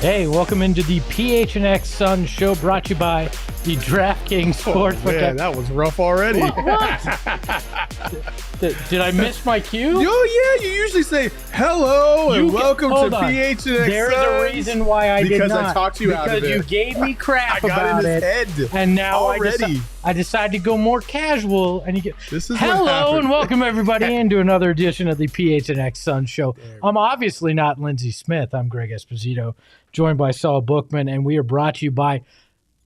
Hey, welcome into the PHNX Sun Show, brought to you by the DraftKings Sportsbook. Man, that was rough already. What? Did I miss my cue? Oh, yeah, you usually say hello and welcome to PHNX. There's a reason why I did not. Because I talked you out of it. Because you gave me crap I got about in his it. head And now already. I decided to go more casual. And you get This is hello and welcome everybody into another edition of the PHNX Sun Show. I'm obviously not Lindsey Smith. I'm Greg Esposito, joined by Saul Bookman, and we are brought to you by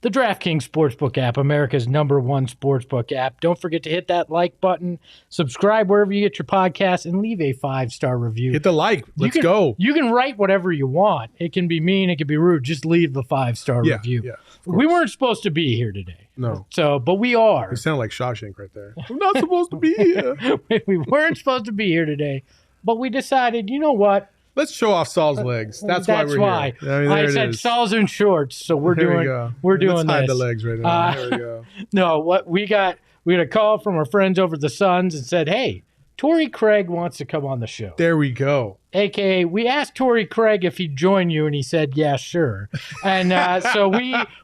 the DraftKings Sportsbook app, America's #1 sportsbook app. Don't forget to hit that like button, subscribe wherever you get your podcasts, and leave a 5-star review. Hit the like. Let's go. You can write whatever you want. It can be mean. It can be rude. Just leave the 5-star review. Yeah, we weren't supposed to be here today. No. But we are. You sound like Shawshank right there. I'm not supposed to be here. We weren't supposed to be here today, but we decided, you know what? Let's show off Saul's legs. That's why we're here. I mean, I said Saul's in shorts, so we're doing Let's hide this. the legs right now. There we go. No, what we got a call from our friends over at the Suns and said, hey, Torrey Craig wants to come on the show. There we go. AKA, we asked Torrey Craig if he'd join you, and he said, yeah, sure. And so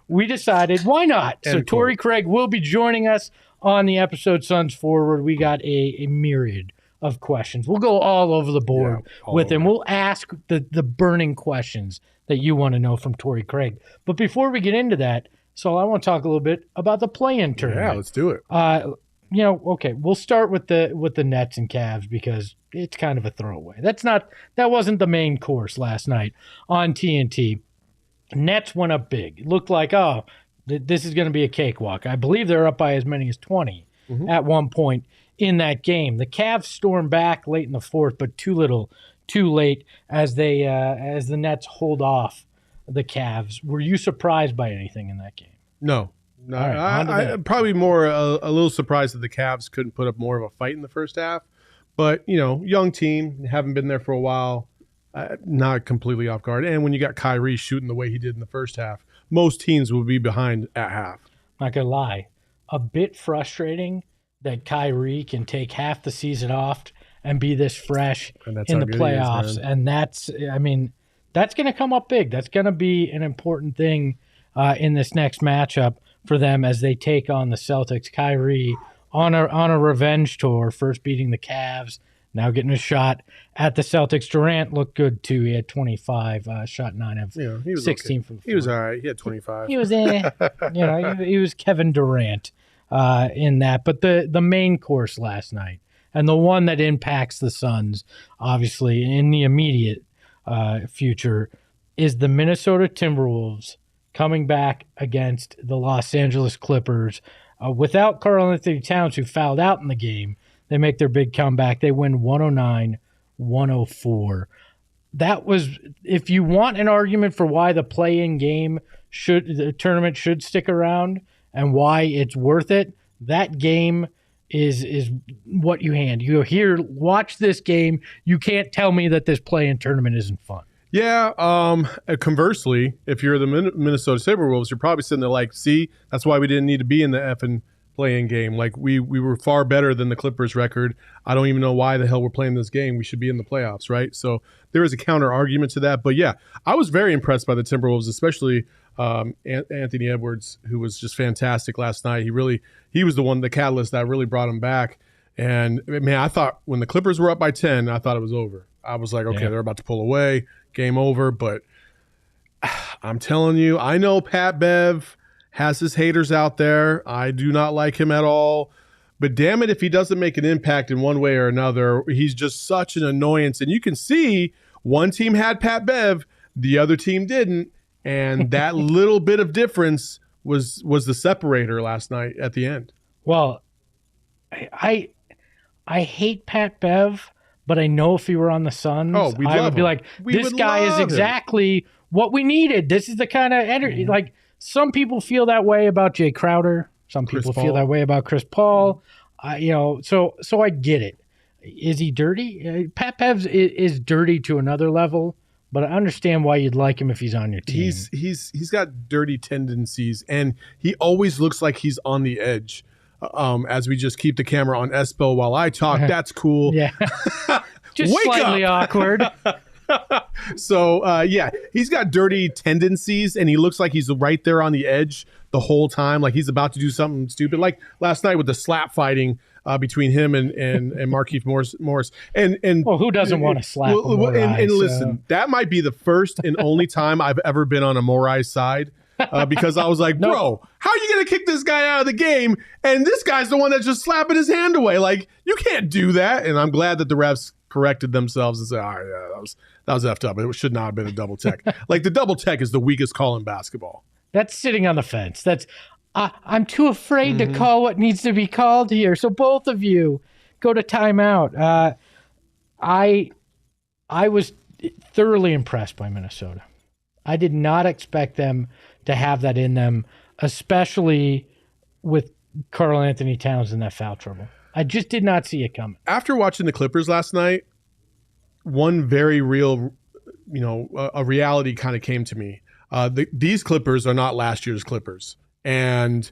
we decided, why not? So Torrey Craig will be joining us on the episode Suns Forward. We got a myriad of questions. We'll go all over the board with him. We'll ask the burning questions that you want to know from Torrey Craig. But before we get into that, so I want to talk a little bit about the play-in tournament. Yeah, let's do it. Okay, we'll start with the Nets and Cavs because it's kind of a throwaway. That wasn't the main course last night on TNT. Nets went up big. It looked like, this is going to be a cakewalk. I believe they're up by as many as 20 at one point in that game. The Cavs stormed back late in the fourth, but too little, too late as the Nets hold off the Cavs. Were you surprised by anything in that game? No. Right, I probably more a little surprised that the Cavs couldn't put up more of a fight in the first half. But, young team, haven't been there for a while, not completely off guard. And when you got Kyrie shooting the way he did in the first half, most teams will be behind at half. Not going to lie, a bit frustrating that Kyrie can take half the season off and be this fresh in the playoffs. And that's going to come up big. That's going to be an important thing in this next matchup for them as they take on the Celtics. Kyrie on a revenge tour, first beating the Cavs, now getting a shot at the Celtics. Durant looked good too. He had 25, shot 9 of 16 okay. from 4. He was all right. He had 25. He was he was Kevin Durant in that. But the main course last night, and the one that impacts the Suns, obviously, in the immediate future, is the Minnesota Timberwolves coming back against the Los Angeles Clippers. Without Karl-Anthony Towns, who fouled out in the game, they make their big comeback. They win 109-104. That was, if you want an argument for why the play-in game the tournament should stick around and why it's worth it, that game is what you hand. You go here, watch this game. You can't tell me that this play-in tournament isn't fun. Yeah. Conversely, if you're the Minnesota Timberwolves, you're probably sitting there like, see, that's why we didn't need to be in the effing play-in game. Like we were far better than the Clippers record. I don't even know why the hell we're playing this game. We should be in the playoffs, right? So there is a counter argument to that. But yeah, I was very impressed by the Timberwolves, especially Anthony Edwards, who was just fantastic last night. He was the catalyst that really brought him back. And man, I thought when the Clippers were up by 10, I thought it was over. I was like, okay, they're about to pull away, game over. But I'm telling you, I know Pat Bev has his haters out there. I do not like him at all. But damn it, if he doesn't make an impact in one way or another, he's just such an annoyance. And you can see one team had Pat Bev, the other team didn't. And that little bit of difference was the separator last night at the end. Well, I hate Pat Bev, but I know if he were on the Suns, I would be like, this guy is exactly what we needed. This is the kind of energy. Like, some people feel that way about Jay Crowder. Some people feel that way about Chris Paul. So I get it. Is he dirty? Pat Bev is dirty to another level, but I understand why you'd like him if he's on your team. He's got dirty tendencies, and he always looks like he's on the edge. As we just keep the camera on Espo while I talk, that's cool. Yeah, just Wake slightly up. awkward. So, yeah, he's got dirty tendencies, and he looks like he's right there on the edge the whole time, like he's about to do something stupid. Like last night with the slap fighting between him and Markieff Morris. And well, who doesn't want to slap a Morais, and listen, that might be the first and only time I've ever been on a Morais side. Because I was like, bro, how are you going to kick this guy out of the game? And this guy's the one that's just slapping his hand away. Like, you can't do that. And I'm glad that the refs corrected themselves and said, all right, yeah, that was effed up. It should not have been a double tech. Like, the double tech is the weakest call in basketball. That's sitting on the fence. That's I'm too afraid to call what needs to be called here. So both of you go to timeout. I was thoroughly impressed by Minnesota. I did not expect them to have that in them, especially with Karl Anthony Towns in that foul trouble. I just did not see it coming. After watching the Clippers last night, one very real, a reality kind of came to me. These Clippers are not last year's Clippers. And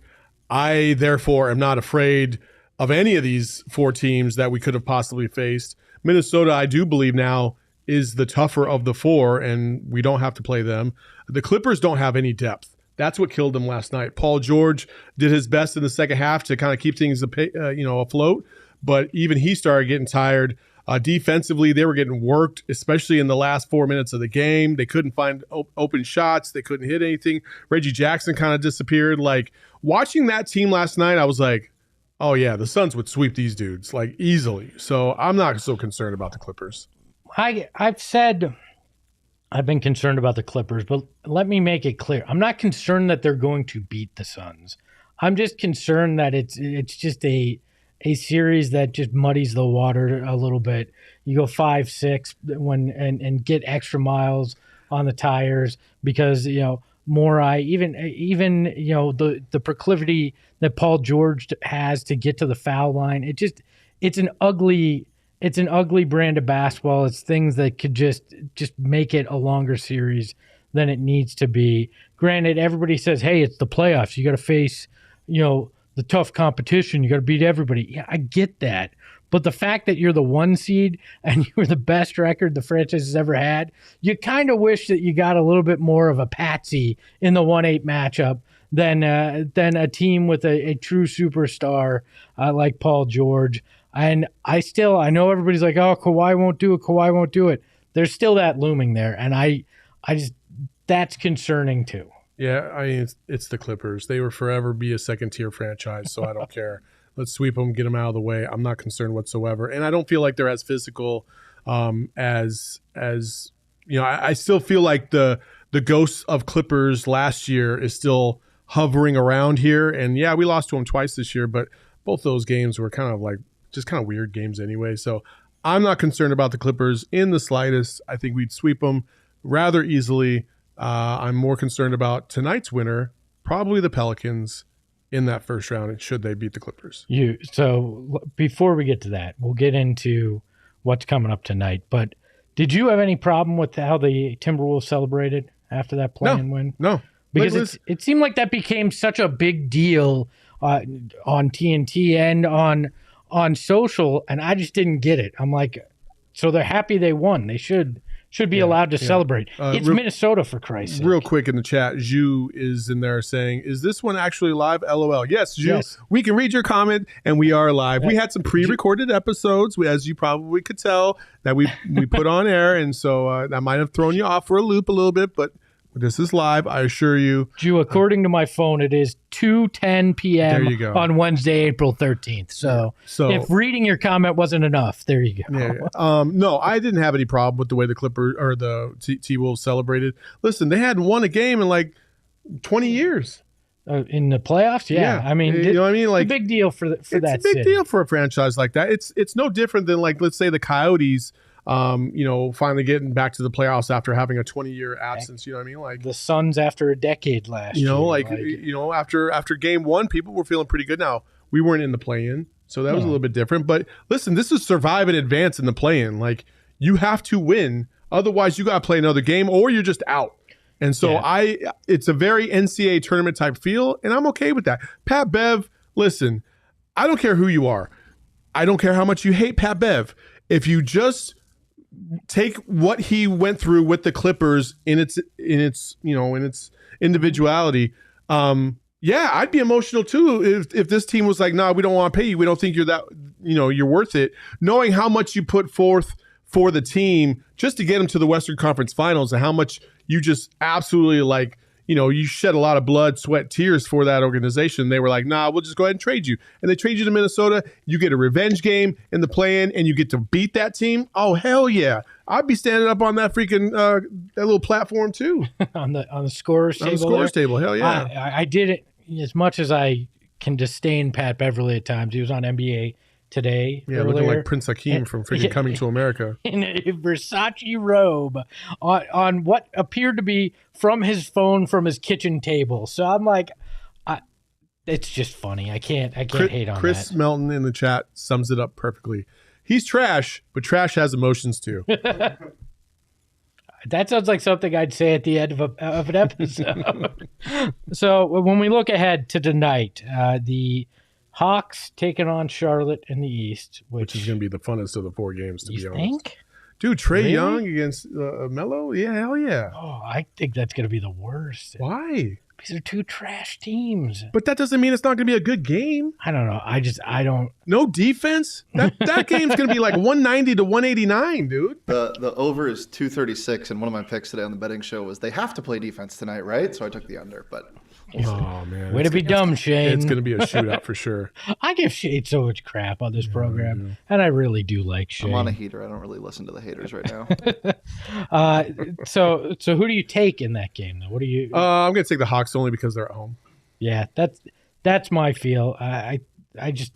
I, therefore, am not afraid of any of these four teams that we could have possibly faced. Minnesota, I do believe now, is the tougher of the four, and we don't have to play them. The Clippers don't have any depth. That's what killed them last night. Paul George did his best in the second half to kind of keep things afloat, but even he started getting tired. Defensively, they were getting worked, especially in the last 4 minutes of the game. They couldn't find open shots. They couldn't hit anything. Reggie Jackson kind of disappeared. Like, watching that team last night, I was like, oh, yeah, the Suns would sweep these dudes, like, easily. So I'm not so concerned about the Clippers. I've said I've been concerned about the Clippers, but let me make it clear. I'm not concerned that they're going to beat the Suns. I'm just concerned that it's just a series that just muddies the water a little bit. You go 5-6 and get extra miles on the tires because Morai, even the proclivity that Paul George has to get to the foul line. It's an ugly brand of basketball. It's things that could just make it a longer series than it needs to be. Granted, everybody says, hey, it's the playoffs. You got to face, the tough competition. You got to beat everybody. Yeah, I get that. But the fact that you're the 1 seed and you're the best record the franchise has ever had, you kind of wish that you got a little bit more of a patsy in the 1-8 matchup than a team with a true superstar like Paul George. And I know everybody's like, oh, Kawhi won't do it. There's still that looming there. And I just, that's concerning too. Yeah, I mean, it's the Clippers. They will forever be a second-tier franchise, so I don't care. Let's sweep them, get them out of the way. I'm not concerned whatsoever. And I don't feel like they're as physical as I still feel like the ghost of Clippers last year is still hovering around here. And, yeah, we lost to them twice this year, but both those games were kind of like just kind of weird games anyway. So I'm not concerned about the Clippers in the slightest. I think we'd sweep them rather easily. I'm more concerned about tonight's winner, probably the Pelicans in that first round, should they beat the Clippers. So before we get to that, we'll get into what's coming up tonight. But did you have any problem with how the Timberwolves celebrated after that play-in win? No. Because it seemed like that became such a big deal on TNT and on social, and I just didn't get it. I'm like, so they're happy they won. They should be allowed to celebrate. It's Minnesota, for Christ's sake. Real quick in the chat, Zhu is in there saying, is this one actually live? LOL. Yes, Zhu. Yes. We can read your comment, and we are live. We had some pre-recorded episodes, as you probably could tell, that we put on air, and so that might have thrown you off for a loop a little bit, but this is live, I assure you. Zhu, according to my phone, it is 2:10 p.m. on Wednesday, April 13th. So if reading your comment wasn't enough, there you go. Yeah. No, I didn't have any problem with the way the Clippers or the T-Wolves celebrated. Listen, they hadn't won a game in like 20 years. In the playoffs? Yeah. I mean, you know what I mean? Like, it's a big deal for that city. It's a big deal for a franchise like that. It's no different than, like, let's say the Coyotes finally getting back to the playoffs after having a 20-year absence. You know what I mean? Like the Suns after a decade last year. After game one, people were feeling pretty good. Now, we weren't in the play-in, so that was a little bit different. But listen, this is survive and advance in the play-in. Like, you have to win. Otherwise, you got to play another game or you're just out. And so it's a very NCAA tournament type feel, and I'm okay with that. Pat Bev, listen, I don't care who you are. I don't care how much you hate Pat Bev. If you just take what he went through with the Clippers in its individuality. Yeah, I'd be emotional too if this team was like, "No, we don't want to pay you. We don't think you're that, you're worth it." Knowing how much you put forth for the team just to get them to the Western Conference Finals, and how much you just absolutely you shed a lot of blood, sweat, tears for that organization. They were like, "Nah, we'll just go ahead and trade you." And they trade you to Minnesota. You get a revenge game in the play-in, and you get to beat that team. Oh, hell yeah. I'd be standing up on that freaking that little platform too. on the scorer's table. On the scorer's table, hell yeah. I did it as much as I can disdain Pat Beverly at times. He was on NBA Today. Yeah, earlier. looking like Prince Hakeem from freaking Coming to America. In a Versace robe on what appeared to be from his phone from his kitchen table. So I'm like, it's just funny. I can't hate on that. Chris Melton in the chat sums it up perfectly. He's trash, but trash has emotions too. That sounds like something I'd say at the end of an episode. So when we look ahead to tonight, the Hawks taking on Charlotte in the East, which is going to be the funnest of the 4 games, to be honest. Think? Dude, Trae Young against Melo? Yeah, hell yeah. Oh, I think that's going to be the worst. Why? Because they're 2 trash teams. But that doesn't mean it's not going to be a good game. I don't know. I don't. No defense? That game's going to be like 190 to 189, dude. The over is 236, and one of my picks today on the betting show was they have to play defense tonight, right? So I took the under, but... Oh, man. Way to be dumb, Shane. It's going to be a shootout for sure. I give Shane so much crap on this program, and I really do like Shane. I'm on a heater. I don't really listen to the haters right now. So who do you take in that game, though? What do you... I'm going to take the Hawks only because they're at home. Yeah, that's my feel. I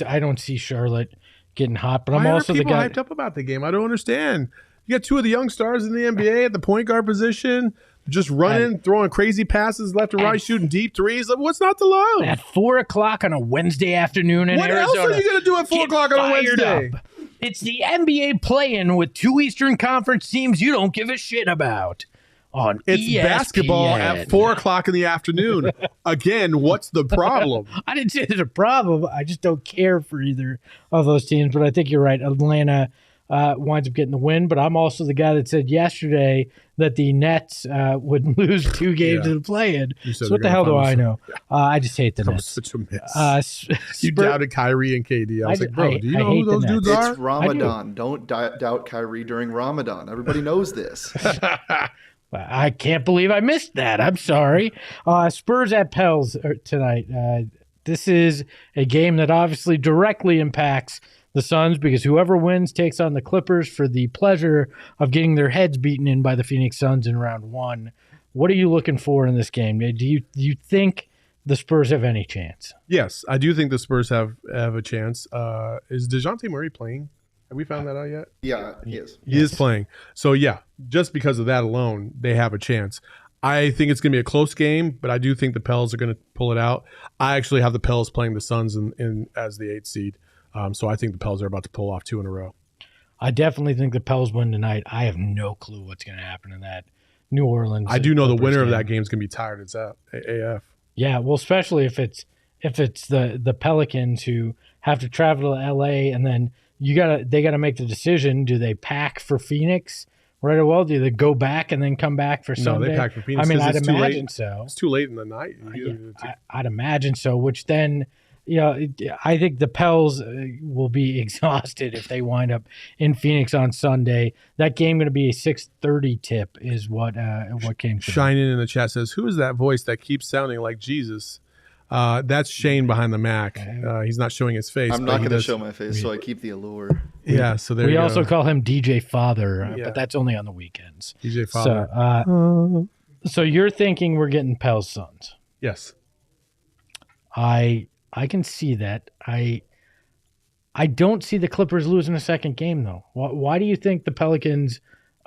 don't see Charlotte getting hot, but I'm also the guy... hyped up about the game. I don't understand. You got 2 of the young stars in the NBA at the point guard position. Just running, throwing crazy passes left and right, shooting deep threes. What's not to love? At 4 o'clock on a Wednesday afternoon in Arizona. What else are you going to do at 4 o'clock on a Wednesday? Up. It's the NBA play-in with 2 Eastern Conference teams you don't give a shit about. On it's ESPN. Basketball at 4 o'clock in the afternoon. Again, what's the problem? I didn't say there's a problem. I just don't care for either of those teams. But I think you're right. Atlanta winds up getting the win. But I'm also the guy that said yesterday that the Nets would lose 2 games in the play-in. So what the hell do I know? I just hate the Nets. Such a miss. You doubted Kyrie and KD. I was like, bro, do you know who those dudes are? It's Ramadan. Don't doubt Kyrie during Ramadan. Everybody knows this. I can't believe I missed that. I'm sorry. Spurs at Pels tonight. This is a game that obviously directly impacts the Suns because whoever wins takes on the Clippers for the pleasure of getting their heads beaten in by the Phoenix Suns in round 1. What are you looking for in this game? Do you think the Spurs have any chance? Yes, I do think the Spurs have a chance. Is DeJounte Murray playing? Have we found that out yet? Yeah, he is. He is playing. So, yeah, just because of that alone, they have a chance. I think it's going to be a close game, but I do think the Pels are going to pull it out. I actually have the Pels playing the Suns in as the 8th seed. So I think the Pels are about to pull off 2 in a row. I definitely think the Pels win tonight. I have no clue what's going to happen in that New Orleans. I do know the winner of that game is going to be tired as AF. Yeah, well, especially if it's the Pelicans who have to travel to LA and then they gotta make the decision. Do they pack for Phoenix right away? Do they go back and then come back for Sunday? No, they pack for Phoenix. I mean, I'd imagine so. It's too late in the night. I'd imagine so. Which then, I think the Pels will be exhausted if they wind up in Phoenix on Sunday. That game going to be a 6:30 tip is what came. Shining in the chat says, "Who is that voice that keeps sounding like Jesus?" That's Shane behind the Mac. He's not showing his face. I'm not going to show my face, so I keep the allure. Yeah, so there we you go. also call him DJ Father, but that's only on the weekends. DJ Father. So you're thinking we're getting Pels Suns? Yes. I can see that. I don't see the Clippers losing a second game, though. Why do you think the Pelicans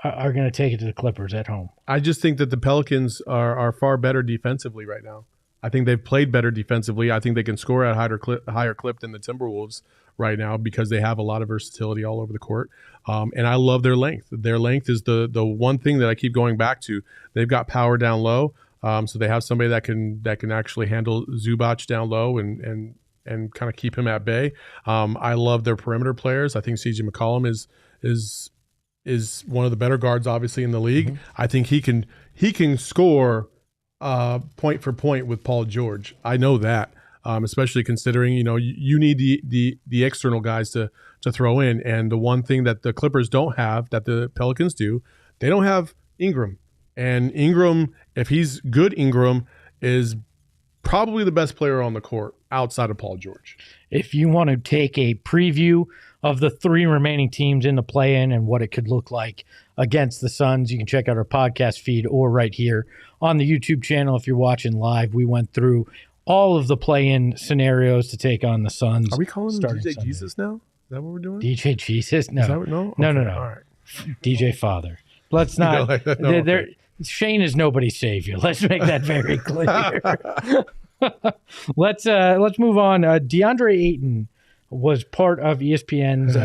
are going to take it to the Clippers at home? I just think that the Pelicans are far better defensively right now. I think they've played better defensively. I think they can score at a higher clip than the Timberwolves right now because they have a lot of versatility all over the court. And I love their length. Their length is the one thing that I keep going back to. They've got power down low. So they have somebody that can actually handle Zubac down low and kind of keep him at bay. I love their perimeter players. I think CJ McCollum is is one of the better guards, obviously, in the league. Mm-hmm. I think he can score point for point with Paul George. I know that, especially considering you need the external guys to throw in. And the one thing that the Clippers don't have that the Pelicans do, they don't have Ingram. And Ingram, if he's good, Ingram is probably the best player on the court outside of Paul George. If you want to take a preview of the 3 remaining teams in the play-in and what it could look like against the Suns, you can check out our podcast feed or right here on the YouTube channel. If you're watching live, we went through all of the play-in scenarios to take on the Suns. Are we calling him DJ Sunday. Jesus now? Is that what we're doing? DJ Jesus? No. No. No. All right. DJ Father. Let's not. Okay. Shane is nobody's savior. Let's make that very clear. Let's move on. DeAndre Ayton was part of ESPN's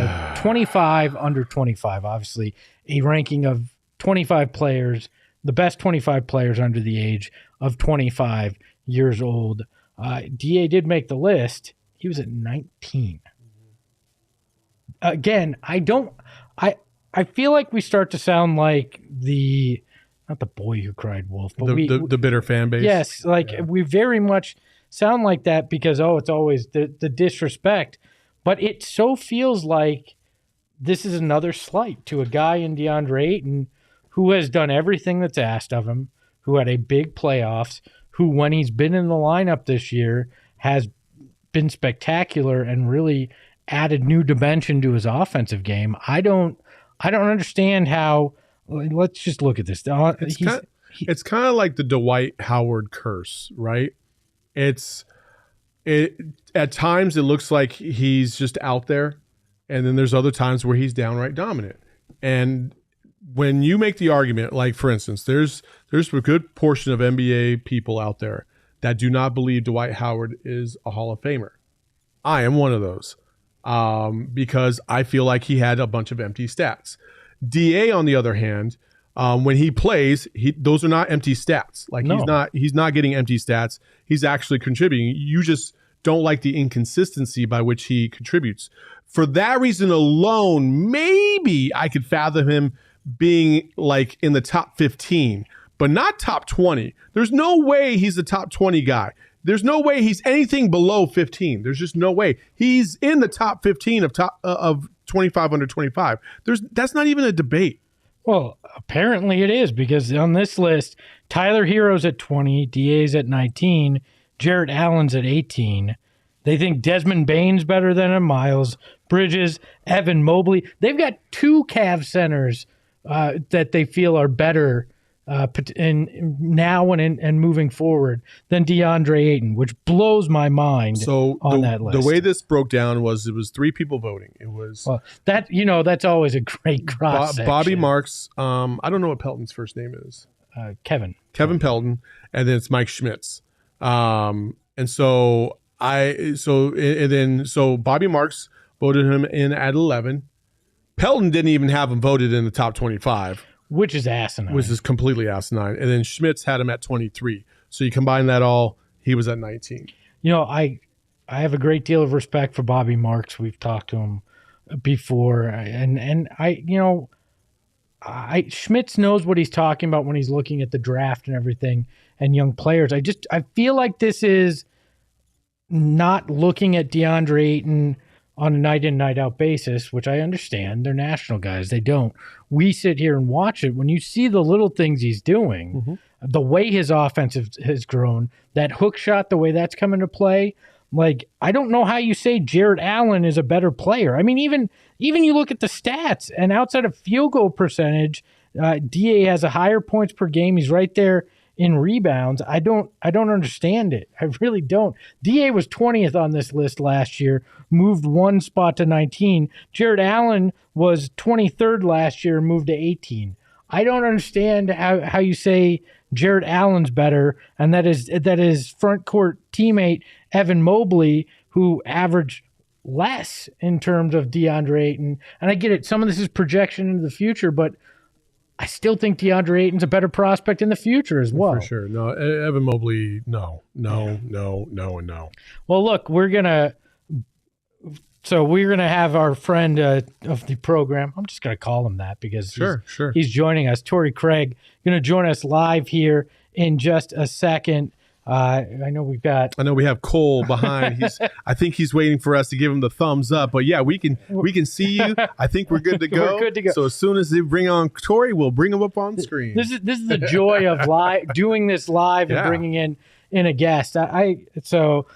25 under 25. Obviously, a ranking of 25 players, the best 25 players under the age of 25 years old. DA did make the list. He was at 19. Again, I feel like we start to sound like not the boy who cried wolf, but the bitter fan base. Yes, we very much sound like that because it's always the disrespect. But it so feels like this is another slight to a guy in DeAndre Ayton who has done everything that's asked of him, who had a big playoffs, who when he's been in the lineup this year has been spectacular and really added new dimension to his offensive game. I don't understand how. Let's just look at this. It's kind of like the Dwight Howard curse, right? At times it looks like he's just out there, and then there's other times where he's downright dominant. And when you make the argument, like for instance, there's a good portion of NBA people out there that do not believe Dwight Howard is a Hall of Famer. I am one of those because I feel like he had a bunch of empty stats. DA, on the other hand, when he plays, those are not empty stats. He's not getting empty stats. He's actually contributing. You just don't like the inconsistency by which he contributes. For that reason alone, maybe I could fathom him being like in the top 15, but not top 20. There's no way he's a top 20 guy. There's no way he's anything below 15. There's just no way. He's in the top 15 of 25 under 25. That's not even a debate. Well, apparently it is because on this list, Tyler Hero's at 20, DA's at 19, Jarrett Allen's at 18. They think Desmond Bane's better than him, Miles Bridges, Evan Mobley. They've got 2 Cavs centers that they feel are better now and moving forward than DeAndre Ayton, which blows my mind. So that list. The way this broke down was it was 3 people voting. It was that's always a great cross section. Bobby Marks. I don't know what Pelton's first name is. Kevin Pelton, and then it's Mike Schmitz. So Bobby Marks voted him in at 11. Pelton didn't even have him voted in the top 25. Which is asinine. Which is completely asinine. And then Schmitz had him at 23. So you combine that all, he was at 19. I have a great deal of respect for Bobby Marks. We've talked to him before. And Schmitz knows what he's talking about when he's looking at the draft and everything and young players. I feel like this is not looking at DeAndre Ayton on a night-in, night-out basis, which I understand. They're national guys. They don't. We sit here and watch it. When you see the little things he's doing, the way his offense has grown, that hook shot, the way that's come into play, I don't know how you say Jarrett Allen is a better player. I mean, even you look at the stats, and outside of field goal percentage, DA has a higher points per game. He's right there in rebounds. I don't understand it. I really don't. DA was 20th on this list last year, moved 1 spot to 19. Jarrett Allen was 23rd last year, moved to 18. I don't understand how you say Jarrett Allen's better, and that is front court teammate Evan Mobley, who averaged less in terms of DeAndre Ayton. And I get it. Some of this is projection into the future, but I still think DeAndre Ayton's a better prospect in the future as well. For sure. No, Evan Mobley, no. Well, look, we're going to So we're going to have our friend of the program. I'm just going to call him that because he's joining us. Torrey Craig going to join us live here in just a second. I know we have Cole behind. I think he's waiting for us to give him the thumbs up. But yeah, we can see you. I think we're good to go. We're good to go. So as soon as they bring on Torrey, we'll bring him up on screen. This is the joy of doing this live and bringing in a guest. So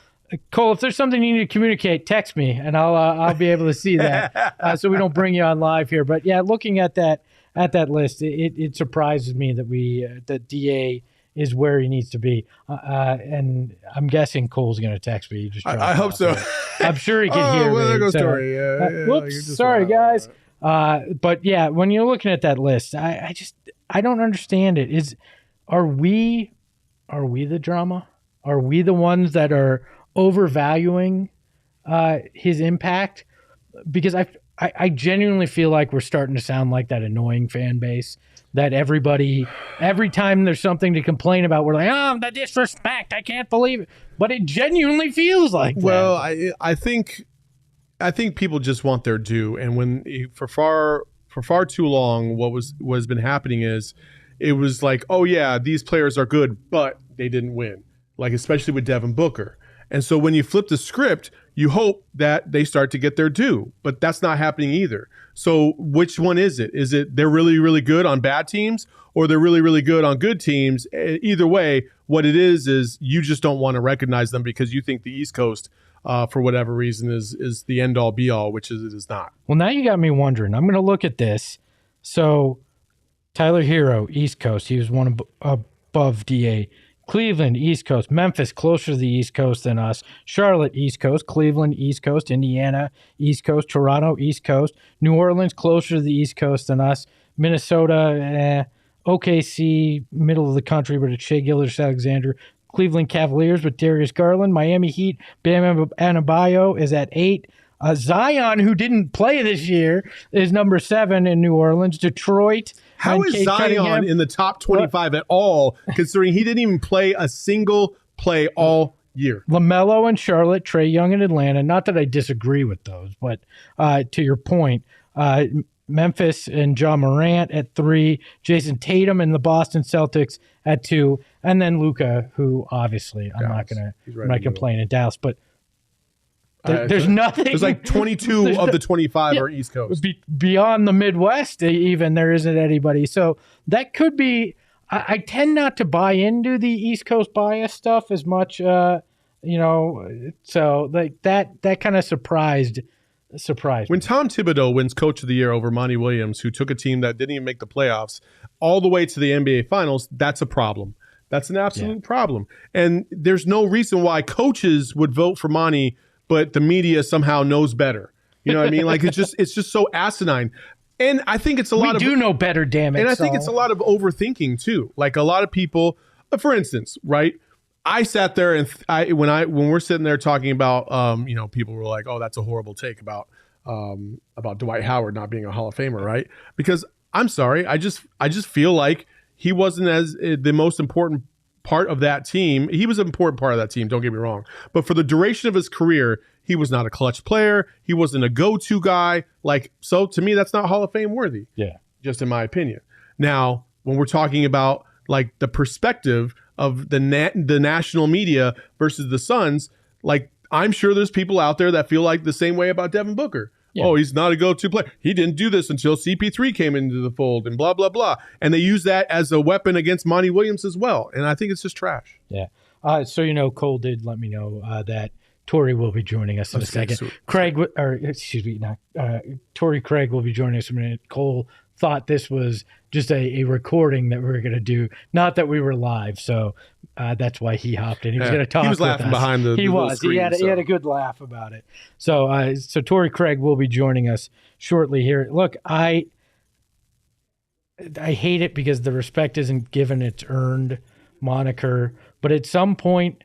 Cole, if there's something you need to communicate, text me and I'll be able to see that. So we don't bring you on live here. But yeah, looking at that list, it surprises me that DA is where he needs to be. And I'm guessing Cole's going to text me. I hope so. I'm sure he can hear me. There goes so, Torrey. Whoops, sorry guys. But yeah, when you're looking at that list, I don't understand it. Are we the drama? Are we the ones that are overvaluing his impact? Because I genuinely feel like we're starting to sound like that annoying fan base that every time there's something to complain about, we're like, oh, the disrespect, I can't believe it. But it genuinely feels like that. Well, I think people just want their due, and when for far too long, what has been happening is it was like, oh yeah, these players are good, but they didn't win. Like especially with Devin Booker. And so when you flip the script, you hope that they start to get their due, but that's not happening either. So which one is it? Is it they're really, really good on bad teams or they're really, really good on good teams? Either way, what it is you just don't want to recognize them because you think the East Coast, for whatever reason, is the end all be all, which it is not. Well, now you got me wondering. I'm going to look at this. So Tyler Hero, East Coast, he was one above DA. Cleveland, East Coast. Memphis, closer to the East Coast than us. Charlotte, East Coast. Cleveland, East Coast. Indiana, East Coast. Toronto, East Coast. New Orleans, closer to the East Coast than us. Minnesota, OKC, middle of the country, but it's Shea Gilgeous-Alexander. Cleveland Cavaliers with Darius Garland. Miami Heat, Bam Adebayo is at 8. Zion, who didn't play this year, is number 7 in New Orleans. Detroit. How is Zion in the top 25 at all, considering he didn't even play a single play all year? LaMelo in Charlotte, Trae Young in Atlanta. Not that I disagree with those, but to your point, Memphis and Ja Morant at 3, Jason Tatum and the Boston Celtics at 2, and then Luka, who obviously I'm not going to complain in Dallas, but there's nothing. There's like 22 of the 25 are East Coast. Beyond the Midwest, even there isn't anybody. So that could be. I tend not to buy into the East Coast bias stuff as much. So like that kind of surprised. When Tom Thibodeau wins Coach of the Year over Monty Williams, who took a team that didn't even make the playoffs all the way to the NBA Finals, that's a problem. That's an absolute problem. And there's no reason why coaches would vote for Monty, but the media somehow knows better. You know what I mean? Like it's just so asimine. And I think it's we do know better, damn it. And I think it's a lot of overthinking too. Like a lot of people, for instance, right? I sat there and when we're sitting there talking about, people were like, "Oh, that's a horrible take about Dwight Howard not being a Hall of Famer," right? Because I'm sorry, I just feel like he wasn't as the most important part of that team. He was an important part of that team, don't get me wrong. But for the duration of his career, he was not a clutch player. He wasn't a go-to guy. So to me, that's not Hall of Fame worthy. Yeah. Just in my opinion. Now, when we're talking about like the perspective of the national media versus the Suns, like I'm sure there's people out there that feel like the same way about Devin Booker. Yeah. Oh, he's not a go-to player. He didn't do this until CP3 came into the fold and blah, blah, blah. And they use that as a weapon against Monty Williams as well. And I think it's just trash. Yeah. So, Cole did let me know that Torrey will be joining us in a second. Sweet. Torrey Craig will be joining us in a minute. Cole thought this was just a recording that we were going to do, not that we were live. So that's why he hopped in. He was going to talk. He was laughing behind the screen, he had a good laugh about it. So Torrey Craig will be joining us shortly here. Look, I hate it because the respect isn't given its earned moniker. But at some point,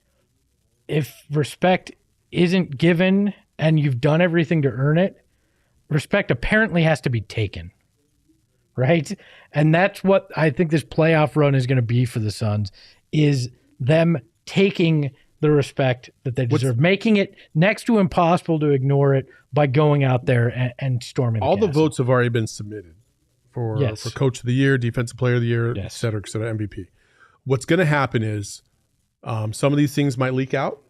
if respect isn't given and you've done everything to earn it, respect apparently has to be taken. Right? And that's what I think this playoff run is going to be for the Suns, is them taking the respect that they deserve, making it next to impossible to ignore it by going out there and storming all the the votes have already been submitted for Coach of the Year, Defensive Player of the Year, et cetera, MVP. What's going to happen is some of these things might leak out,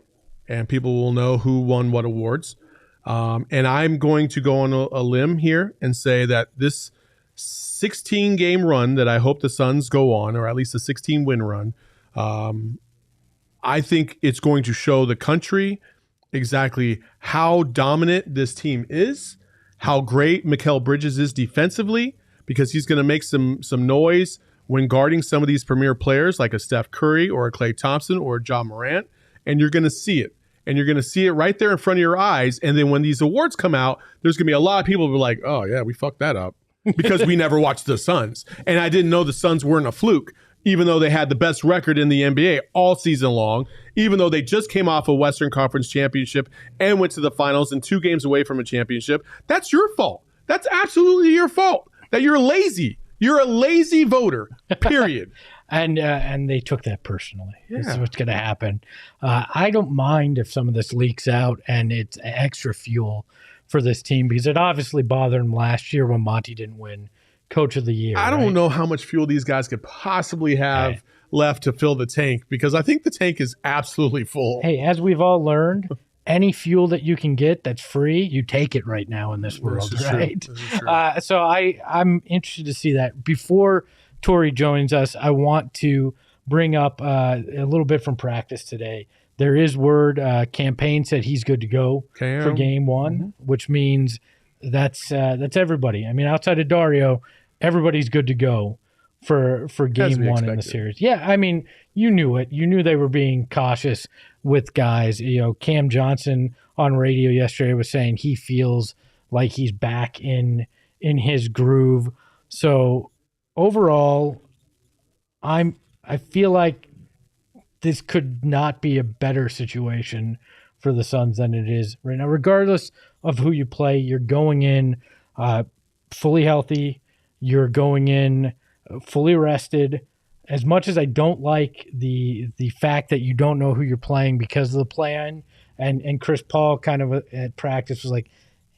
and people will know who won what awards. And I'm going to go on a limb here and say that this 16-game run that I hope the Suns go on, or at least a 16-win run, I think it's going to show the country exactly how dominant this team is, how great Mikal Bridges is defensively, because he's going to make some noise when guarding some of these premier players like a Steph Curry or a Klay Thompson or a Ja Morant, and you're going to see it. And you're going to see it right there in front of your eyes. And then when these awards come out, there's going to be a lot of people who are like, oh, yeah, we fucked that up because we never watched the Suns. And I didn't know the Suns weren't a fluke, even though they had the best record in the NBA all season long, even though they just came off a Western Conference championship and went to the finals and 2 games away from a championship. That's your fault. That's absolutely your fault that you're lazy. You're a lazy voter, period. And they took that personally. This is what's going to happen. I don't mind if some of this leaks out and it's extra fuel for this team, because it obviously bothered them last year when Monty didn't win Coach of the Year. I don't know how much fuel these guys could possibly have left to fill the tank, because I think the tank is absolutely full. Hey, as we've all learned, any fuel that you can get that's free, you take it right now in this world, right? So I'm interested to see that. Before Torrey joins us, I want to bring up a little bit from practice today. There is word Campaign said he's good to go for game one, which means that's everybody. I mean, outside of Dario, everybody's good to go for game one in the series. Yeah, I mean, you knew it. You knew they were being cautious with guys. You know, Cam Johnson on radio yesterday was saying he feels like he's back in his groove. So overall, I feel like this could not be a better situation for the Suns than it is right now. Regardless of who you play, you're going in fully healthy. You're going in fully rested. As much as I don't like the fact that you don't know who you're playing because of the play-in, and Chris Paul kind of at practice was like,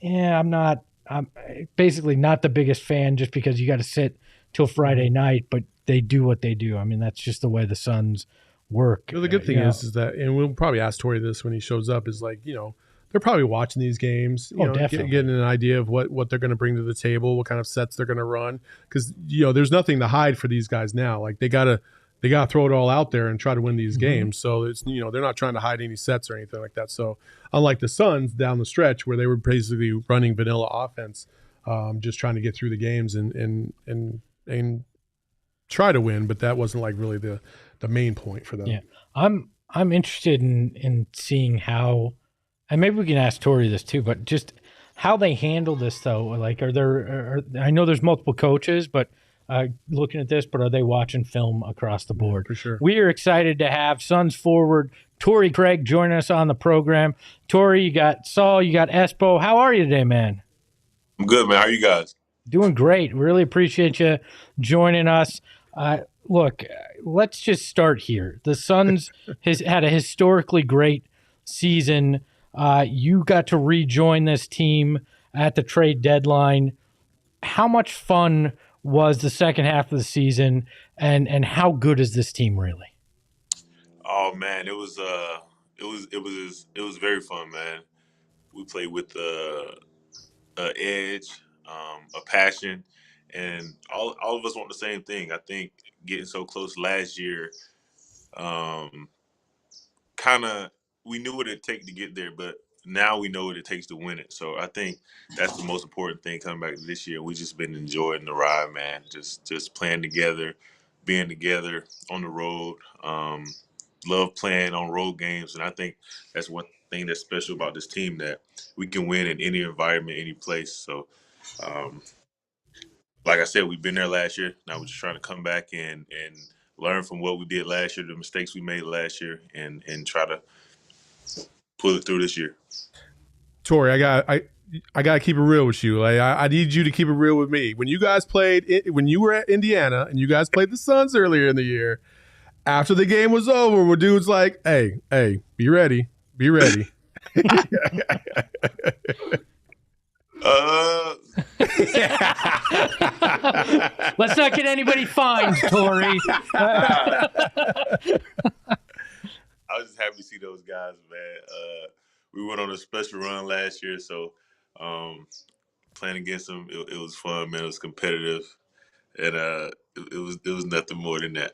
I'm basically not the biggest fan just because you got to sit till Friday night, but they do what they do. I mean, that's just the way the Suns work. The good thing is that, and we'll probably ask Torrey this when he shows up, is like, they're probably watching these games, getting an idea of what they're going to bring to the table, what kind of sets they're going to run. Because, there's nothing to hide for these guys now. Like they gotta throw it all out there and try to win these games. So it's, they're not trying to hide any sets or anything like that. So unlike the Suns down the stretch where they were basically running vanilla offense, just trying to get through the games and try to win, but that wasn't like really the main point for them. Yeah, I'm interested in seeing how, and maybe we can ask Torrey this too, but just how they handle this though. Like, I know there's multiple coaches, but looking at this, but are they watching film across the board? For sure. We are excited to have Suns forward Torrey Craig joining us on the program. Torrey, you got Saul, you got Espo. How are you today, man? I'm good, man. How are you guys? Doing great. Really appreciate you joining us. Look, let's just start here. The Suns has had a historically great season. You got to rejoin this team at the trade deadline. How much fun was the second half of the season, and how good is this team really? Oh man, it was very fun, man. We played with a edge, a passion, and all of us want the same thing. I think getting so close last year, we knew what it'd take to get there, but now we know what it takes to win it. So I think that's the most important thing coming back to this year. We just been enjoying the ride, man. Just playing together, being together on the road. Love playing on road games, and I think that's one thing that's special about this team, that we can win in any environment, any place. So, like I said, we've been there last year. Now we're just trying to come back and learn from what we did last year, the mistakes we made last year, and try to pull it through this year. Torrey, I got to keep it real with you. Like, I need you to keep it real with me. When you guys when you were at Indiana and you guys played the Suns earlier in the year, After the game was over, where dude's like, hey, be ready. Be ready. Let's not get anybody fined, Torrey. I was just happy to see those guys, man. We went on a special run last year, so playing against them, it was fun, man. It was competitive, and it was nothing more than that.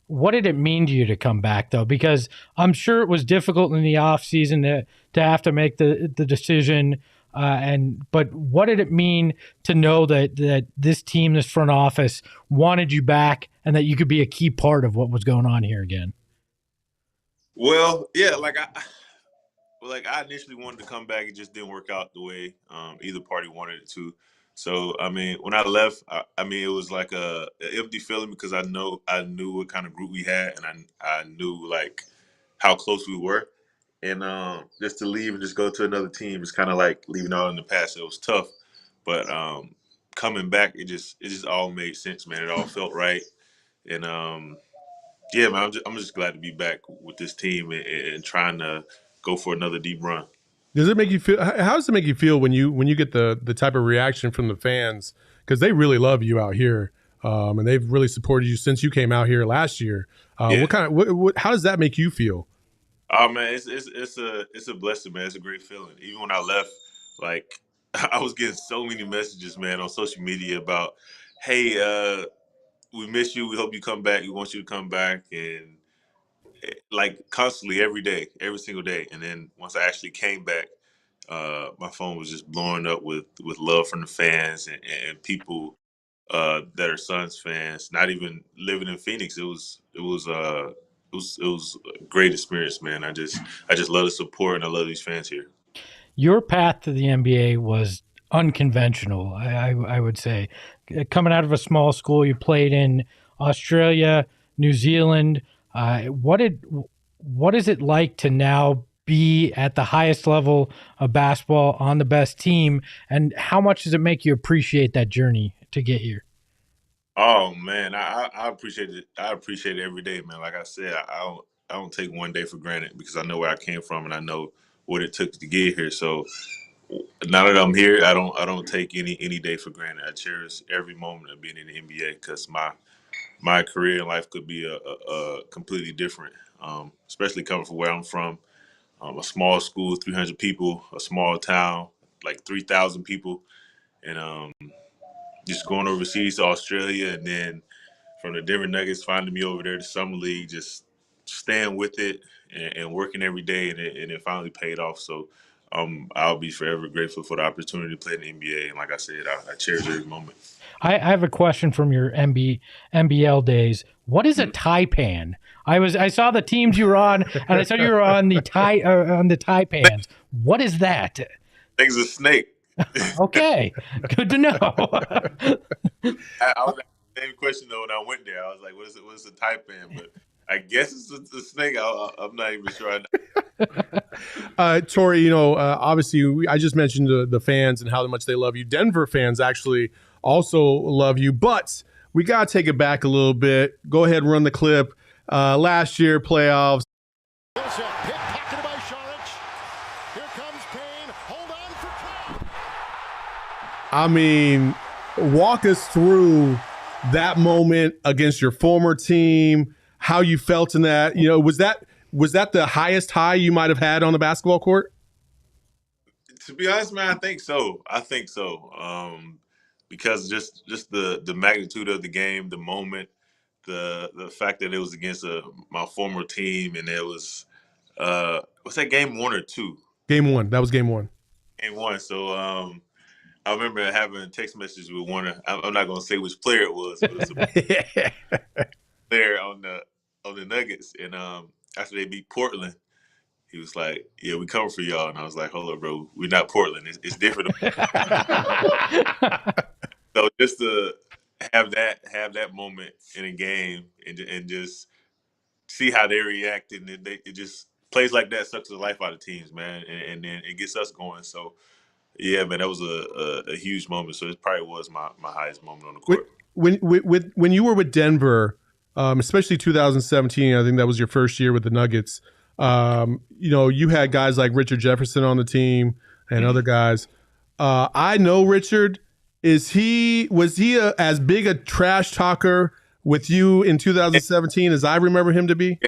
What did it mean to you to come back, though? Because I'm sure it was difficult in the off season to have to make the decision. But what did it mean to know that this team, this front office, wanted you back and that you could be a key part of what was going on here again? Well, yeah, I initially wanted to come back. It just didn't work out the way either party wanted it to. So, I mean, when I left, it was like an empty feeling because I knew what kind of group we had, and I knew like how close we were. And just to leave and just go to another team is kind of like leaving all in the past. It was tough, but coming back, it just all made sense, man. It all felt right, and yeah, man, I'm just glad to be back with this team and trying to go for another deep run. Does it make you feel? How does it make you feel when you get the type of reaction from the fans? Because they really love you out here, and they've really supported you since you came out here last year. Yeah. How does that make you feel? Oh man, it's a blessing, man. It's a great feeling. Even when I left, like I was getting so many messages, man, on social media about, hey, we miss you. We hope you come back. We want you to come back, and like constantly every day, every single day. And then once I actually came back, my phone was just blowing up with love from the fans and people that are Suns fans. Not even living in Phoenix, it was a great experience, man. I just love the support and I love these fans here. Your path to the NBA was unconventional, I would say. Coming out of a small school, you played in Australia, New Zealand. What is it like to now be at the highest level of basketball on the best team, and how much does it make you appreciate that journey to get here? Oh man, I appreciate it. I appreciate it every day, man. Like I said, I don't take one day for granted because I know where I came from and I know what it took to get here. So now that I'm here, I don't take any day for granted. I cherish every moment of being in the NBA because my career in life could be a completely different. Especially coming from where I'm from, a small school, 300 people, a small town, like 3,000 people, and just going overseas to Australia, and then from the Denver Nuggets finding me over there to Summer League, just staying with it and working every day, and it finally paid off. So I'll be forever grateful for the opportunity to play in the NBA. And like I said, I cherish every moment. I have a question from your NBL days. What is a taipan? I saw the teams you were on, and I saw you were on the taipans. What is that? Thing's a snake. Okay, good to know. I was asking the same question though when I went there. I was like, "What is a taipan?" But I guess it's a snake. I'm not even sure. I know. Torrey, obviously, I just mentioned the fans and how much they love you. Denver fans actually also love you, but we got to take it back a little bit. Go ahead and run the clip. Last year, playoffs. Pickpocketed by Saric. Here comes Payne. Hold on for Trout. I mean, walk us through that moment against your former team, how you felt in that. Was that the highest high you might have had on the basketball court? To be honest, man, I think so. Because just the magnitude of the game, the moment, the fact that it was against my former team, and it was was that game 1 or 2? Game 1. That was game 1. Game 1. So I remember having text messages with Warner. I'm not going to say which player it was, but it was a player on the Nuggets. And after they beat Portland, he was like, "Yeah, we cover for y'all." And I was like, "Hold up, bro. We're not Portland. It's different." So just to have that moment in a game and just see how they react, and it just plays like that sucks the life out of teams, man. And then it gets us going. So yeah, man, that was a huge moment. So it probably was my highest moment on the court. When you were with Denver, especially 2017. I think that was your first year with the Nuggets. You had guys like Richard Jefferson on the team and other guys. I know Richard. Was he as big a trash talker with you in 2017 as I remember him to be?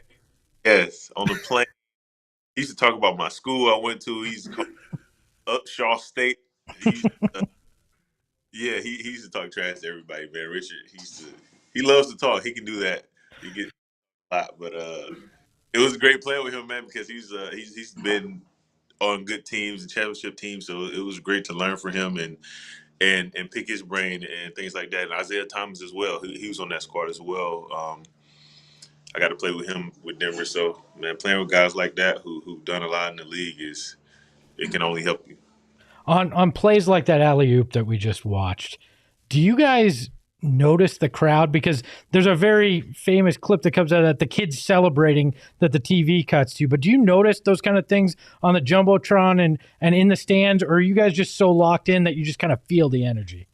Yes, on the plane. He used to talk about my school I went to. He's Upshaw State. He used to talk trash to everybody, man. Richard, he loves to talk. He can do that. He gets a lot, but it was great playing with him, man, because he's been on good teams and championship teams, so it was great to learn from him and pick his brain and things like that. And Isaiah Thomas as well. He was on that squad as well. I got to play with him with Denver. So, man, playing with guys like that who've done a lot in the league it can only help you. On plays like that alley-oop that we just watched, do you guys notice the crowd? Because there's a very famous clip that comes out of that, the kids celebrating that the TV cuts to. But do you notice those kind of things on the Jumbotron and in the stands, or are you guys just so locked in that you just kind of feel the energy?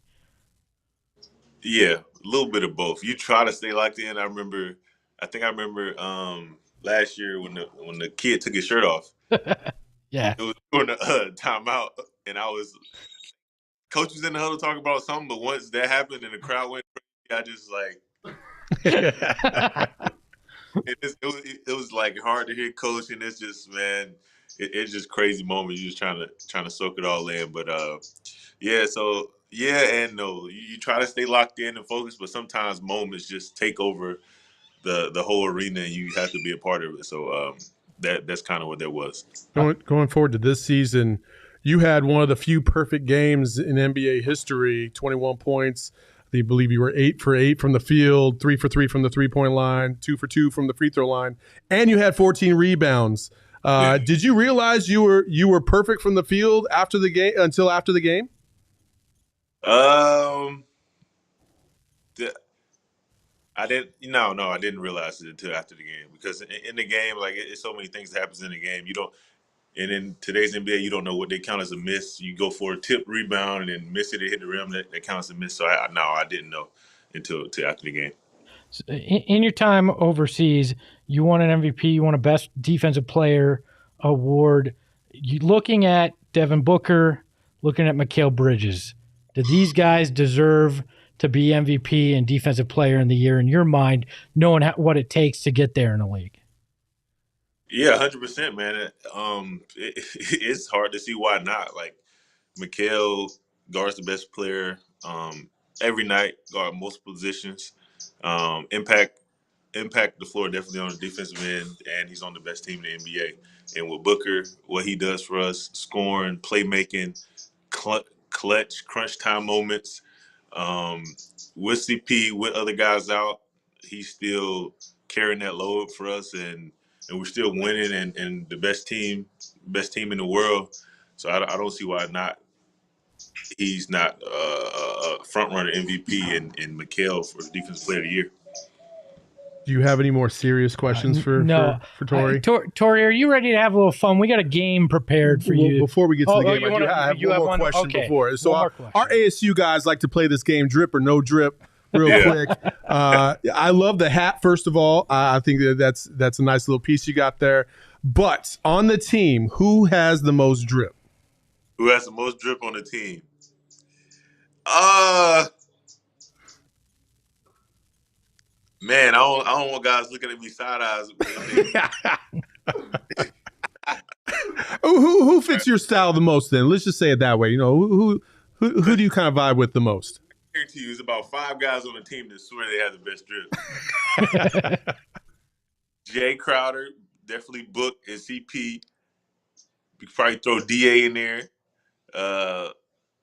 Yeah, a little bit of both. You try to stay locked in. I remember last year when the kid took his shirt off. Yeah. It was during the timeout, and coach was in the huddle talking about something, but once that happened and the crowd went crazy, I just it was like hard to hear coach, and it's just, man, it's just crazy moment. You're just trying to soak it all in, but so yeah and no. You try to stay locked in and focused, but sometimes moments just take over the whole arena, and you have to be a part of it. So that's kind of what that was. Going forward to this season, you had one of the few perfect games in NBA history, 21 points. I believe you were 8 for 8 from the field, 3 for 3 from the three-point line, 2 for 2 from the free throw line, and you had 14 rebounds. Did you realize you were perfect from the field until after the game? I didn't realize it until after the game, because in the game, like, it's so many things that happens in the game. And in today's NBA, you don't know what they count as a miss. You go for a tip rebound and then miss it and hit the rim, that counts as a miss. So I didn't know until after the game. So in your time overseas, you won an MVP, you won a Best Defensive Player award. You looking at Devin Booker, looking at Mikal Bridges, do these guys deserve to be MVP and Defensive Player in the Year in your mind, knowing what it takes to get there in the league? Yeah, 100%, man. It's hard to see why not. Like, Mikal guards the best player every night, guard multiple positions, impact the floor definitely on the defensive end, and he's on the best team in the NBA. And with Booker, what he does for us, scoring, playmaking, clutch, crunch time moments, with CP, with other guys out, he's still carrying that load for us, and we're still winning, and the best team in the world. So I don't see why not. He's not a front runner MVP in Mikal for Defensive Player of the Year. Do you have any more serious questions for Torrey? Torrey, are you ready to have a little fun? We got a game prepared for you. Before we get to the game, I have one more question before. So our ASU guys like to play this game, drip or no drip, real quick. I love the hat, first of all. I think that's a nice little piece you got there. But on the team, who has the most drip? Who has the most drip on the team? Man, I don't want guys looking at me side eyes. Who fits your style the most? Then let's just say it that way. You know, who do you kind of vibe with the most? I guarantee you, there's about 5 guys on the team that swear they have the best drip. Jay Crowder, definitely Book and CP. We could probably throw DA in there.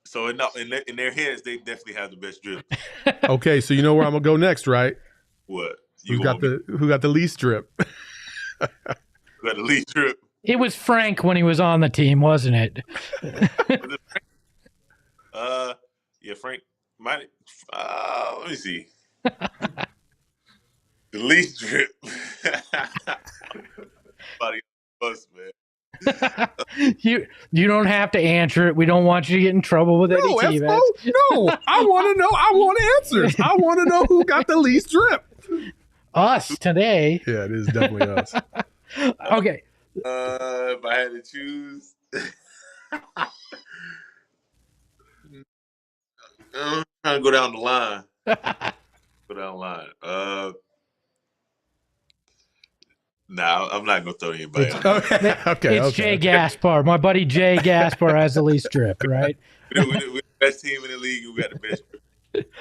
So in their heads, they definitely have the best drip. Okay, so you know where I'm gonna go next, right? What? Who got the least drip? Who got the least drip? It was Frank when he was on the team, wasn't it? Yeah, Frank. Let me see. The least drip. Somebody else, man. You don't have to answer it. We don't want you to get in trouble with any team. No, I want to know. I want answers. I want to know who got the least drip. Us today. Yeah, it is definitely us. Okay. If I had to choose, I'm trying to go down the line. Nah, I'm not gonna throw anybody out. Okay. It's Jay Gaspar. My buddy Jay Gaspar has the least drip, right? We're the best team in the league, and we got the best.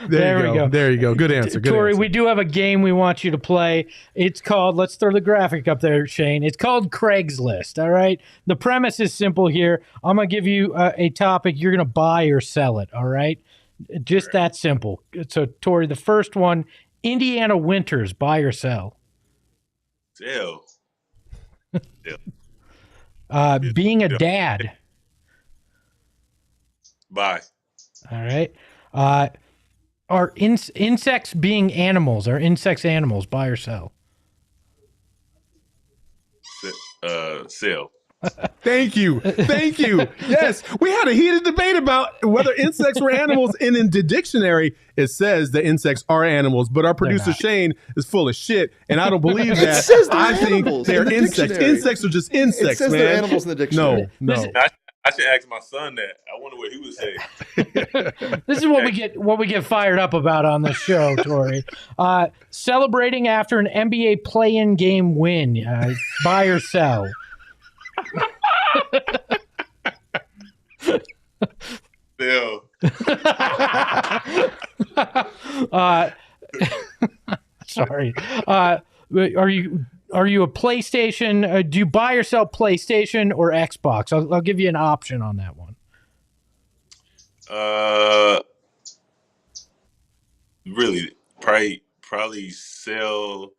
There you go. There you go. Good answer. Good Torrey, answer. we do have a game we want you to play. It's called, let's throw the graphic up there, Shane. It's called Craigslist, all right? The premise is simple here. I'm going to give you a topic. You're going to buy or sell it, all right? Just that simple. So, Torrey, the first one, Indiana Winters, buy or sell? Sell. Being a dad. Buy. All right. Are insects being animals? Are insects animals? Buy or sell? Sell. Thank you. Yes, we had a heated debate about whether insects were animals, and in the dictionary it says that insects are animals. But our producer Shane is full of shit, and I don't believe that. It says they're I think animals they're in the insects. dictionary. Insects are just insects, It says man. they're animals in the dictionary. No. I should ask my son that. I wonder what he would say. This is what we get fired up about on the show, Torrey. Celebrating after an NBA play-in game win. Buy or sell? Sell. Sorry. Are you a PlayStation? Do you buy or sell PlayStation or Xbox? I'll give you an option on that one. Really, probably sell.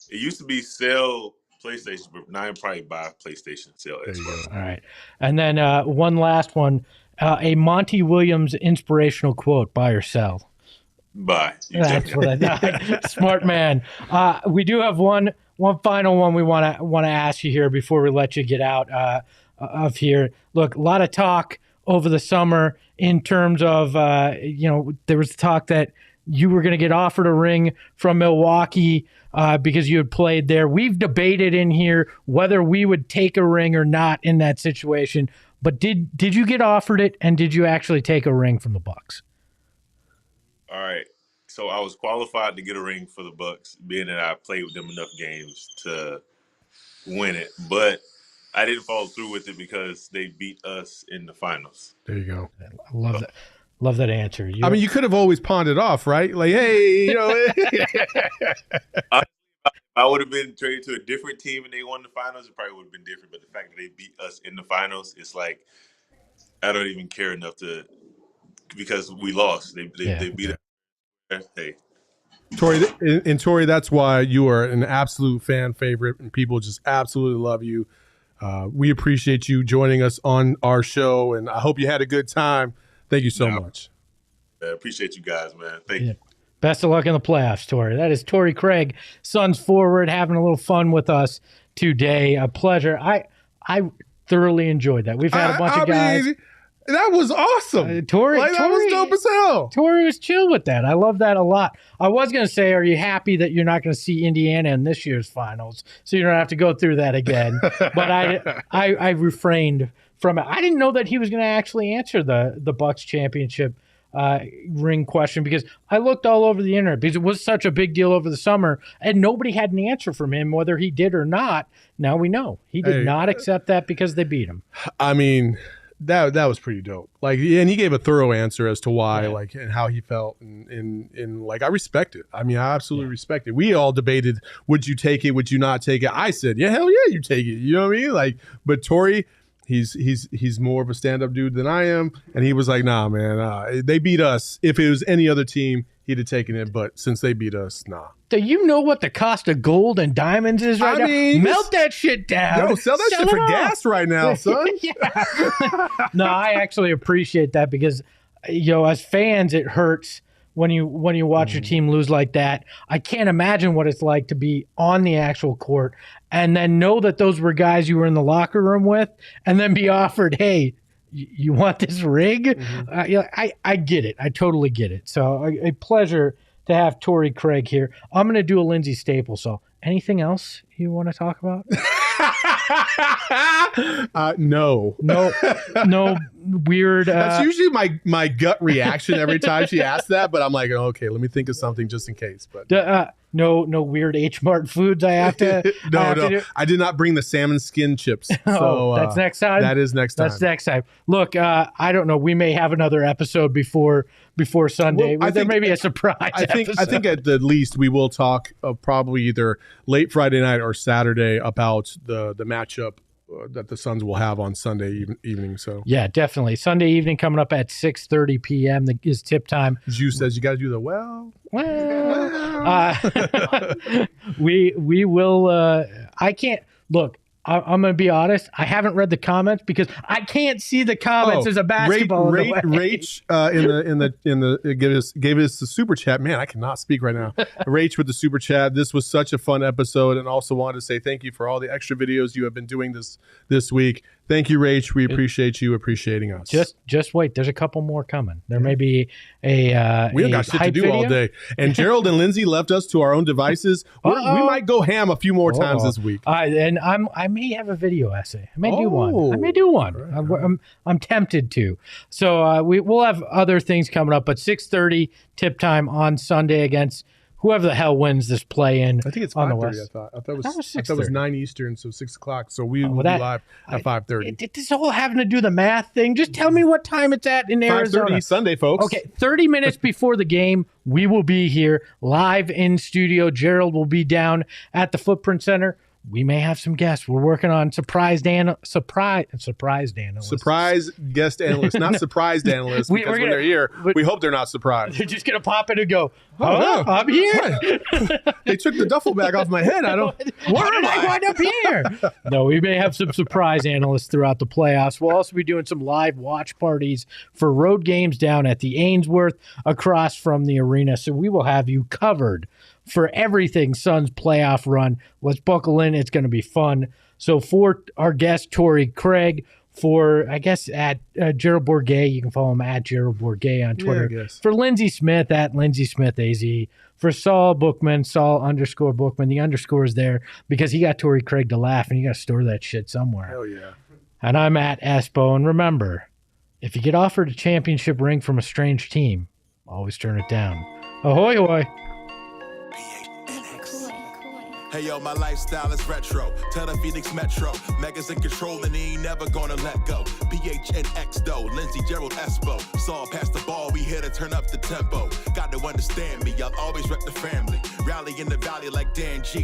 It used to be sell PlayStation, but now I probably buy PlayStation, sell Xbox. All right, and then one last one: a Monty Williams inspirational quote: "Buy or sell." Buy. That's what I thought. Smart man. We do have one final one we want to ask you here before we let you get out of here. Look, a lot of talk over the summer in terms of there was talk that you were going to get offered a ring from Milwaukee because you had played there. We've debated in here whether we would take a ring or not in that situation. But did you get offered it, and did you actually take a ring from the Bucks? All right. So I was qualified to get a ring for the Bucks, being that I played with them enough games to win it. But I didn't follow through with it because they beat us in the finals. There you go. I love that. Love that answer. You could have always pawned it off, right? Like, hey, I would have been traded to a different team and they won the finals. It probably would have been different. But the fact that they beat us in the finals, it's like I don't even care enough because we lost. They beat us. Hey, Torrey, that's why you are an absolute fan favorite, and people just absolutely love you. We appreciate you joining us on our show, and I hope you had a good time. Thank you so much. I appreciate you guys, man. Thank you. Best of luck in the playoffs, Torrey. That is Torrey Craig, Suns forward, having a little fun with us today. A pleasure. I thoroughly enjoyed that. We've had a bunch of guys. That was awesome. Torrey was dope as hell. Torrey was chill with that. I love that a lot. I was going to say, are you happy that you're not going to see Indiana in this year's finals, so you don't have to go through that again? But I refrained from it. I didn't know that he was going to actually answer the Bucks championship ring question, because I looked all over the internet because it was such a big deal over the summer, and nobody had an answer from him whether he did or not. Now we know he did not accept that because they beat him. I mean, that was pretty dope. Like, and he gave a thorough answer as to why, like, and how he felt, and like, I respect it. I mean, I absolutely respect it. We all debated, would you take it? Would you not take it? I said, yeah, hell yeah, you take it. You know what I mean? Like, but Torrey, he's more of a stand-up dude than I am, and he was like, nah, man, they beat us. If it was any other team, he'd have taken it, but since they beat us, nah. Do you know what the cost of gold and diamonds is right now? Melt that shit down. Yo, sell that shit for gas right now, son. No, I actually appreciate that because, as fans, it hurts when you watch your team lose like that. I can't imagine what it's like to be on the actual court and then know that those were guys you were in the locker room with, and then be offered, hey, you want this rig? I get it. I totally get it. So a pleasure to have Torrey Craig here. I'm going to do a Lindsay Staples. So anything else you want to talk about? No. No weird. That's usually my gut reaction every time she asks that, but I'm like, okay, let me think of something just in case. But no weird H Mart foods I have to. No. I did not bring the salmon skin chips. So that's next time. That is next time. That's next time. Look, I don't know. We may have another episode before Sunday. Well, there may be a surprise. I think at the least we will talk probably either late Friday night or Saturday about the matchup that the Suns will have on Sunday evening. So yeah, definitely Sunday evening coming up at 6:30 p.m. is tip time. Juice says you got to do the well. We will. I can't look. I'm going to be honest. I haven't read the comments because I can't see the comments. There's a basketball. Rach gave us the super chat. Man, I cannot speak right now. Rach with the super chat. This was such a fun episode, and also wanted to say thank you for all the extra videos you have been doing this week. Thank you, Rach. We appreciate you appreciating us. Just wait. There's a couple more coming. There may be a we got shit to do video all day. And Gerald and Lindsay left us to our own devices. We might go ham a few more times this week. And I may have a video essay. I may do one. I'm tempted to. So we'll have other things coming up. But 6:30 tip time on Sunday against whoever the hell wins this play-in. I think it's on 5:30. the West. I thought it was 9 Eastern, so 6 o'clock. So we will be live at 5:30. This whole having to do the math thing. Just tell me what time it's at in Arizona. 5:30 Sunday, folks. Okay, 30 minutes before the game, we will be here live in studio. Gerald will be down at the Footprint Center. We may have some guests. We're working on surprised analysts. Surprise guest analysts, not surprised analysts. Because when they're here, we hope they're not surprised. They're just going to pop in and go, I'm here. They took the duffel bag off my head. How did I wind up here? No, we may have some surprise analysts throughout the playoffs. We'll also be doing some live watch parties for road games down at the Ainsworth across from the arena. So we will have you covered for everything Suns playoff run. Let's buckle in. It's going to be fun. So for our guest, Torrey Craig, for, I guess, at Gerald Bourguet, you can follow him at Gerald Bourguet on Twitter. Yeah, I guess. For Lindsay Smith, at Lindsay Smith AZ. For Saul Bookman, Saul_Bookman. The underscore is there because he got Torrey Craig to laugh, and you got to store that shit somewhere. Hell yeah. And I'm at Espo. And remember, if you get offered a championship ring from a strange team, always turn it down. Ahoy, hoy. Hey yo, my lifestyle is retro. Tell the Phoenix Metro. Megas in control and he ain't never gonna let go. PHNX though, Lindsay, Gerald, Espo. Saul pass the ball, we here to turn up the tempo. Got to understand me, I'll always rep the family. Rally in the valley like Dan G.